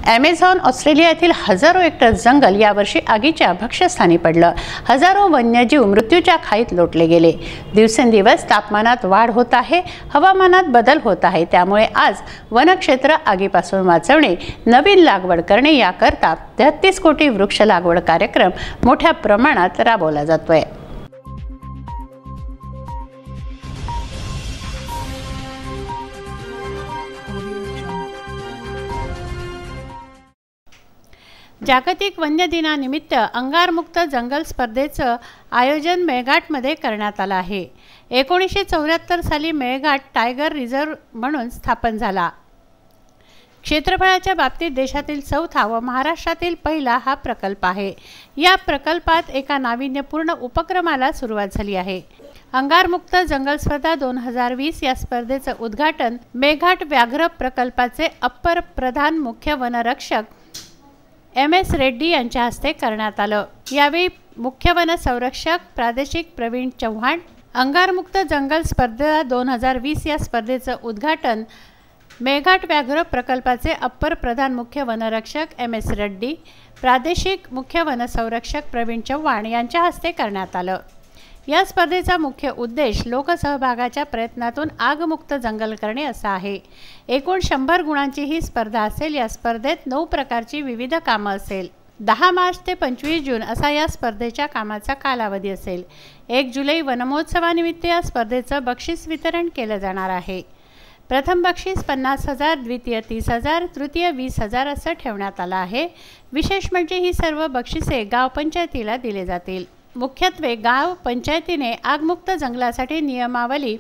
Amazon ऑस्ट्रेलियातील हजारो hectare जंगल यावर्षी आगीच्या भक्ष्यस्थानी पडलं। हजारो वन्यजीव मृत्यूच्या खाईत लोटले गेले। दिवसेंदिवस तापमानात वाढ होत आहे, हवामानात बदल होत आहे। त्यामुळे आज वनक्षेत्र आगीपासून वाचवणे, नवीन लागवड करणे याकरता 33 कोटी वृक्ष लागवड कार्यक्रम मोठ्या प्रमाणात राबवला जातोय। जागतिक वन्य दिनानिमित्त अंगारमुक्त जंगल स्पर्धेचं आयोजन मेळघाटमध्ये करण्यात आलं आहे। 1974 साली मेळघाट टायगर रिझर्व म्हणून स्थापन झाला। क्षेत्रफळाच्या बाबतीत देशातील चौथा व महाराष्ट्रातील पहिला हा प्रकल्प आहे। या प्रकल्पात एका नाविन्यपूर्ण उपक्रमाला सुरुवात झाली आहे। अंगारमुक्त जंगल स्पर्धा 2020 या स्पर्धेचं उद्घाटन मेळघाट व्याघ्र प्रकल्पाचे अप्पर प्रधान मुख्य वनरक्षक MS रेड्डी यांच्या हस्ते करण्यात आलं। यावेळी मुख्य वन संरक्षक प्रादेशिक प्रवीण चव्हाण, अंगारमुक्त जंगल स्पर्धा 2020 या स्पर्धेचं उद्घाटन मेळघाट व्याघ्र प्रकल्पाचे अप्पर प्रधान मुख्य वनरक्षक MS रेड्डी, प्रादेशिक मुख्य वन संरक्षक प्रवीण चव्हाण यांच्या हस्ते करण्यात आलं। या स्पर्धेचा मुख्य उद्देश लोकसहभागाच्या प्रयत्नातून आगमुक्त जंगल करणे असा आहे। एकूण 100 गुणांची ही स्पर्धा असेल। या स्पर्धेत 9 प्रकारची विविध कामं असेल। 10 मार्च ते 25 जून असा या स्पर्धेच्या कामाचा कालावधी असेल। 1 जुलै वनमहोत्सवानिमित्त या स्पर्धेचं बक्षीस वितरण केलं जाणार आहे। प्रथम बक्षीस 50,000, द्वितीय 30,000, तृतीय 20,000 असं ठेवण्यात आलं आहे। विशेष म्हणजे ही सर्व बक्षिसे गाव पंचायतीला दिले जातील। मुख्यत्वे गाव पंचायतीने आगमुक्त जंगलासाठी नियमावली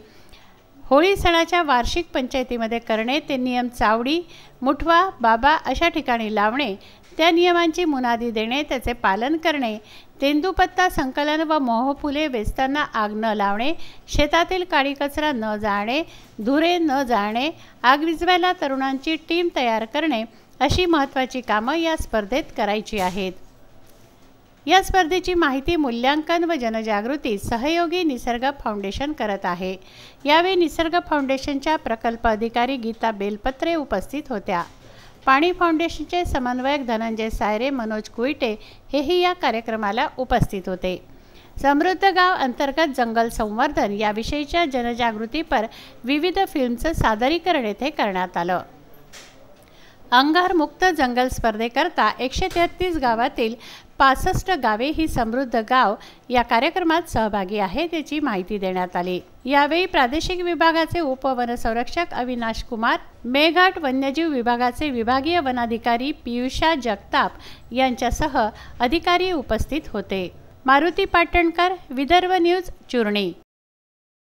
होळी सणाच्या वार्षिक पंचायतीमध्ये करणे, ते नियम चावडी, मुठवा, बाबा अशा ठिकाणी लावणे, त्या नियमांची मुनादी देणे, त्याचे पालन करणे, तेंदूपत्ता संकलन व मोहफुले वेचताना आग न लावणे, शेतातील काडी कचरा न जाळणे, धुरे न जाळणे, आग विझवायला तरुणांची टीम तयार करणे अशी महत्त्वाची कामं या स्पर्धेत करायची आहेत। या स्पर्धेची माहिती, मूल्यांकन व जनजागृती सहयोगी निसर्ग फाउंडेशन करत आहे। यावेळी निसर्ग फाउंडेशनच्या प्रकल्प अधिकारी गीता बेलपत्रे उपस्थित होत्या। पाणी फाउंडेशनचे समन्वयक धनंजय सायरे, मनोज कुईटे हेही या कार्यक्रमाला उपस्थित होते। समृद्ध गाव अंतर्गत जंगल संवर्धन याविषयीच्या जनजागृतीपर विविध फिल्मचं सादरीकरण येथे करण्यात आलं। अंगारमुक्त जंगल स्पर्धेकरता 133 गावातील 65 गावे ही समृद्ध गाव या कार्यक्रमात सहभागी आहेत याची माहिती देण्यात आली। यावेळी प्रादेशिक विभागाचे उपवनसंरक्षक अविनाश कुमार, मेळघाट वन्यजीव विभागाचे विभागीय वनाधिकारी पियुषा जगताप यांच्यासह अधिकारी उपस्थित होते। मारुती पाटणकर, विदर्भ न्यूज, चुरणी।